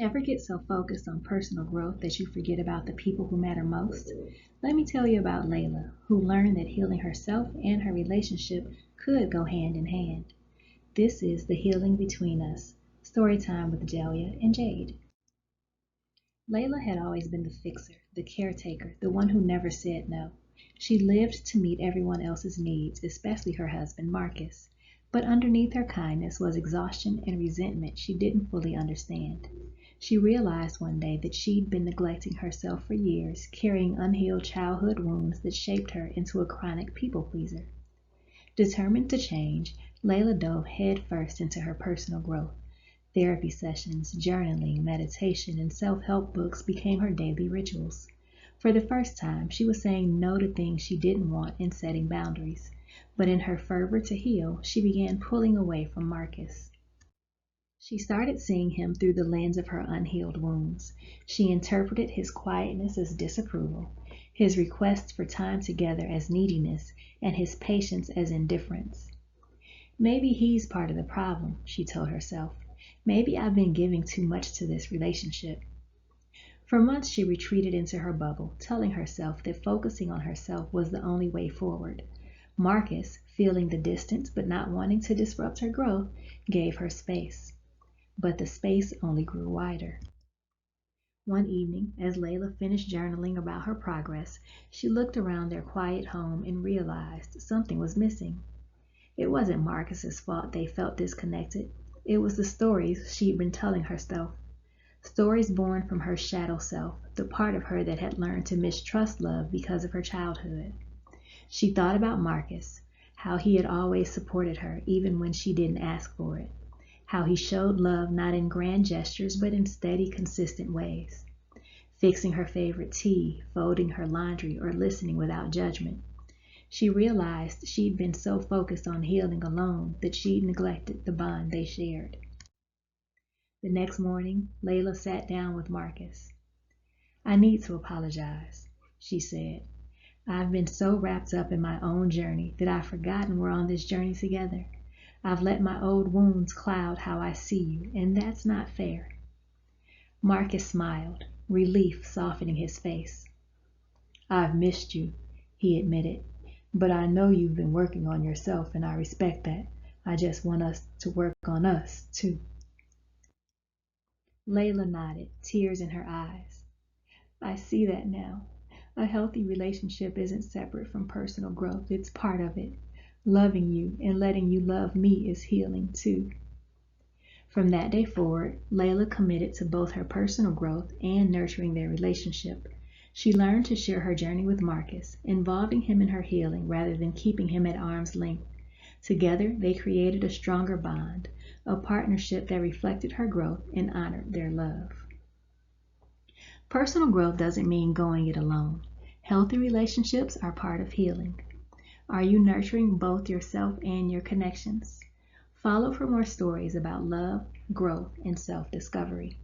Ever get so focused on personal growth that you forget about the people who matter most? Let me tell you about Leila, who learned that healing herself and her relationship could go hand in hand. This is The Healing Between Us, story time with Delia and Jade. Leila had always been the fixer, the caretaker, the one who never said no. She lived to meet everyone else's needs, especially her husband Marcus. But underneath her kindness was exhaustion and resentment she didn't fully understand. She realized one day that she'd been neglecting herself for years, carrying unhealed childhood wounds that shaped her into a chronic people pleaser. Determined to change, Layla dove headfirst into her personal growth. Therapy sessions, journaling, meditation, and self-help books became her daily rituals. For the first time, she was saying no to things she didn't want and setting boundaries. But in her fervor to heal, she began pulling away from Marcus. She started seeing him through the lens of her unhealed wounds. She interpreted his quietness as disapproval, his requests for time together as neediness, and his patience as indifference. Maybe he's part of the problem, she told herself. Maybe I've been giving too much to this relationship. For months she retreated into her bubble, telling herself that focusing on herself was the only way forward. Marcus, feeling the distance but not wanting to disrupt her growth, gave her space. But the space only grew wider. One evening, as Layla finished journaling about her progress, she looked around their quiet home and realized something was missing. It wasn't Marcus's fault they felt disconnected. It was the stories she'd been telling herself. Stories born from her shadow self, the part of her that had learned to mistrust love because of her childhood. She thought about Marcus, how he had always supported her even when she didn't ask for it, how he showed love not in grand gestures but in steady, consistent ways, fixing her favorite tea, folding her laundry, or listening without judgment. She realized she'd been so focused on healing alone that she'd neglected the bond they shared. The next morning, Layla sat down with Marcus. I need to apologize, she said. I've been so wrapped up in my own journey that I've forgotten we're on this journey together. I've let my old wounds cloud how I see you, and that's not fair. Marcus smiled, relief softening his face. I've missed you, he admitted, but I know you've been working on yourself, and I respect that. I just want us to work on us, too. Layla nodded, tears in her eyes. I see that now. A healthy relationship isn't separate from personal growth, it's part of it. Loving you and letting you love me is healing too. From that day forward, Layla committed to both her personal growth and nurturing their relationship. She learned to share her journey with Marcus, involving him in her healing rather than keeping him at arm's length. Together, they created a stronger bond, a partnership that reflected her growth and honored their love. Personal growth doesn't mean going it alone. Healthy relationships are part of healing. Are you nurturing both yourself and your connections? Follow for more stories about love, growth, and self-discovery.